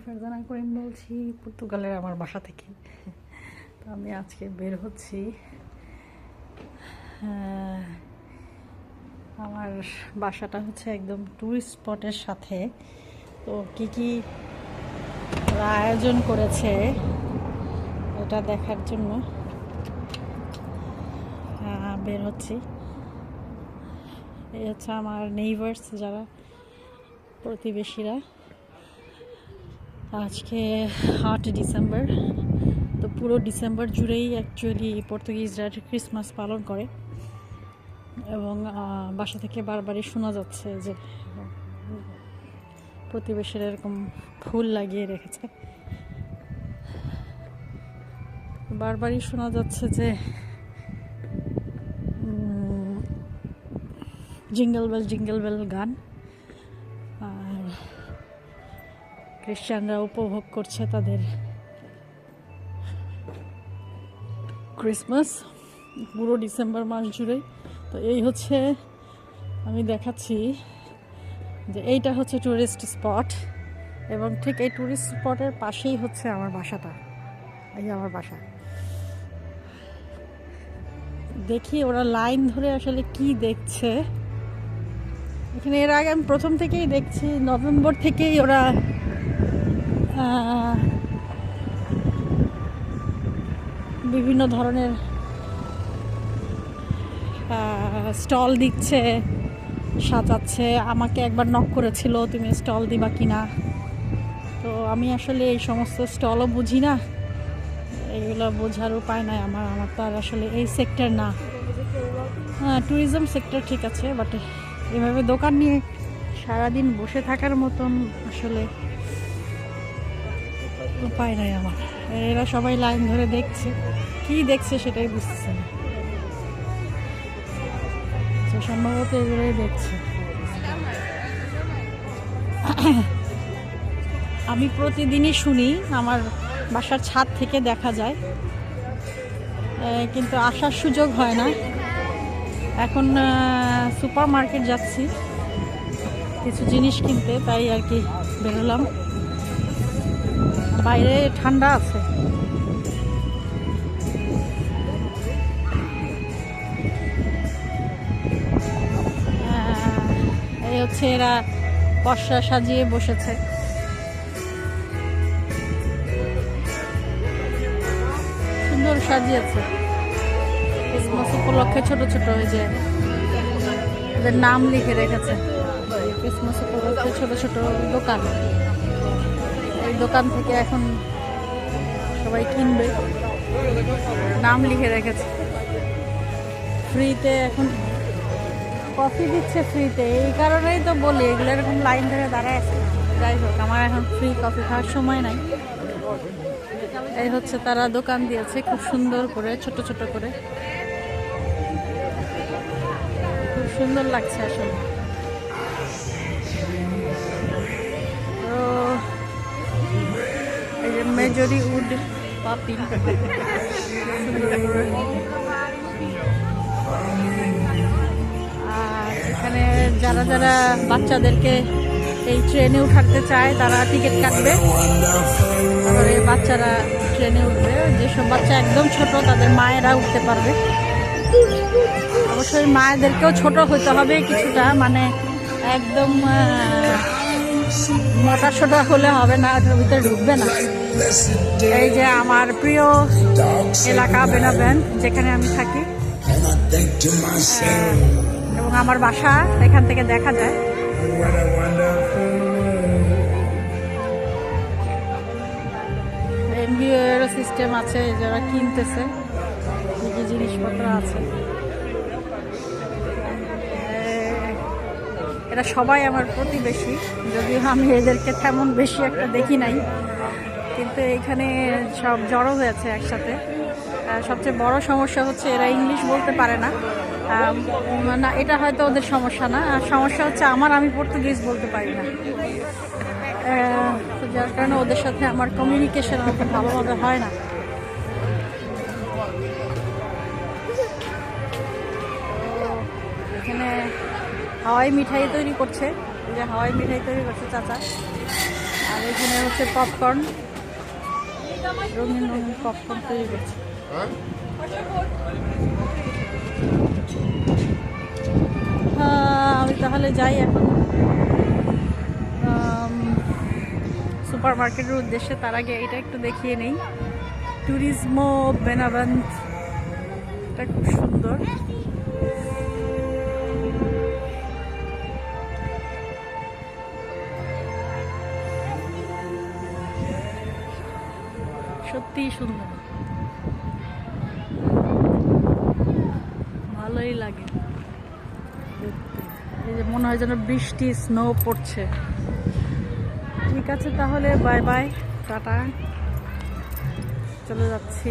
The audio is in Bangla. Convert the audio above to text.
ফারজানা করিম বলছি পর্তুগালের আমার বাসা থেকে। তো আমি আজকে বের হচ্ছি। আমার বাসাটা হচ্ছে একদম ট্যুরিস্ট স্পটের সাথে। তো কি ওরা আয়োজন করেছে এটা দেখার জন্য বের হচ্ছি। এই হচ্ছে আমার নেইবার্স, যারা প্রতিবেশীরা। আজকে 8 ডিসেম্বর। তো পুরো ডিসেম্বর জুড়েই অ্যাকচুয়ালি পর্তুগিজরা ক্রিসমাস পালন করে এবং বাসা থেকে বারবারই শোনা যাচ্ছে যে প্রতিবেশীরা এরকম ফুল লাগিয়ে রেখেছে। বারবারই শোনা যাচ্ছে যে জিঙ্গল বেল গান। আর খ্রিস্টানরা উপভোগ করছে তাদের ক্রিসমাস পুরো ডিসেম্বর মাস জুড়ে। তো এই হচ্ছে, আমি দেখাচ্ছি যে এইটা হচ্ছে টুরিস্ট স্পট এবং ঠিক এই টুরিস্ট স্পটের পাশেই হচ্ছে আমার বাসাটা। এই আমার বাসা। দেখি ওরা লাইন ধরে আসলে কি দেখছে এখানে। এর আগে আমি প্রথম থেকেই দেখছি, নভেম্বর থেকেই ওরা বিভিন্ন ধরনের স্টল দিচ্ছে, সাজাচ্ছে। আমাকে একবার নক করেছিল তুমি স্টল দিবা কিনা। তো আমি আসলে এই সমস্ত স্টলও বুঝি না, এইগুলো বোঝার উপায় নাই আমার তো আর আসলে এই সেক্টর না। হ্যাঁ, ট্যুরিজম সেক্টর ঠিক আছে, বাট এভাবে দোকান নিয়ে সারাদিন বসে থাকার মতন আসলে উপায় নাই আমার। এরা সবাই লাইন ধরে দেখছে, কি দেখছে সেটাই বুঝতেছে না। সম্ভবত এগুলোই দেখছে। আমি প্রতিদিনই শুনি, আমার বাসার ছাদ থেকে দেখা যায়, কিন্তু আসার সুযোগ হয় না। এখন সুপার মার্কেট যাচ্ছি কিছু জিনিস কিনতে, তাই আর কি বেরোলাম। বাইরে ঠান্ডা আছে। এই হচ্ছে এরা পসরা সাজিয়ে বসেছে। সুন্দর সাজিয়েছে ক্রিসমাস উপলক্ষে। ছোট ছোট ওই যে ওদের নাম লিখে রেখেছে। ক্রিসমাস উপলক্ষে ছোট ছোট দোকান, এই দোকান থেকে এখন সবাই কিনবে, নাম লিখে রেখেছে। ফ্রিতে এখন কফি দিচ্ছে, ফ্রিতে। এই কারণেই তো বলি এগুলো এরকম লাইন ধরে দাঁড়ায় আছে। যাই হোক, আমার এখন ফ্রি কফি খাওয়ার সময় নাই। এই হচ্ছে তারা দোকান দিয়েছে খুব সুন্দর করে, ছোট ছোট করে, খুব সুন্দর লাগছে আসলে। তো এই যে মেজরি উড পাপি, আর এখানে যারা যারা বাচ্চাদেরকে এই ট্রেনে উঠাতে চায় তারা টিকিট কাটবে, তারপরে বাচ্চারা ট্রেনে উঠবে। যেসব বাচ্চা একদম ছোট তাদের মায়েরা উঠতে পারবে। অবশ্যই মায়েদেরকেও ছোট হতে হবে কিছুটা, মানে একদম মোটা সোটা হলে হবে না, ওটার ভিতরে ঢুকবে না। এই যে আমার প্রিয় এলাকা বেনাবেন, যেখানে আমি থাকি এবং আমার বাসা এখান থেকে দেখা যায়। এনবিওর সিস্টেম আছে, যারা কিনতেছে কি কি জিনিসপত্র আছে। এরা সবাই আমার প্রতিবেশী, যদিও আমি এদেরকে তেমন বেশি একটা দেখি নাই, কিন্তু এখানে সব জড়ো হয়েছে একসাথে। সবচেয়ে বড় সমস্যা হচ্ছে এরা ইংলিশ বলতে পারে না। না, এটা হয়তো ওদের সমস্যা না, আর সমস্যা হচ্ছে আমি পর্তুগিজ বলতে পারি না। তো যার কারণে ওদের সাথে আমার কমিউনিকেশন অত ভালোভাবে হয় না। এখানে হাওয়াই মিঠাই তৈরি করছে, এই যে হাওয়াই মিঠাই তৈরি করছে চাচা। আর এখানে হচ্ছে পপকর্ন, রঙিন রঙিন পপকর্ন তৈরি করছে। আমি তাহলে যাই এখন সুপার মার্কেটের উদ্দেশ্যে। তার আগে এটা একটু দেখিয়ে নেই, ট্যুরিজমো বেনাবান্ত, এটা খুব সুন্দর। সত্যিই সুন্দর, ভালোই লাগে। এই যে মনে হয় যেন বৃষ্টি, স্নো পড়ছে। ঠিক আছে তাহলে, বাই বাই, টাটা, চলে যাচ্ছি।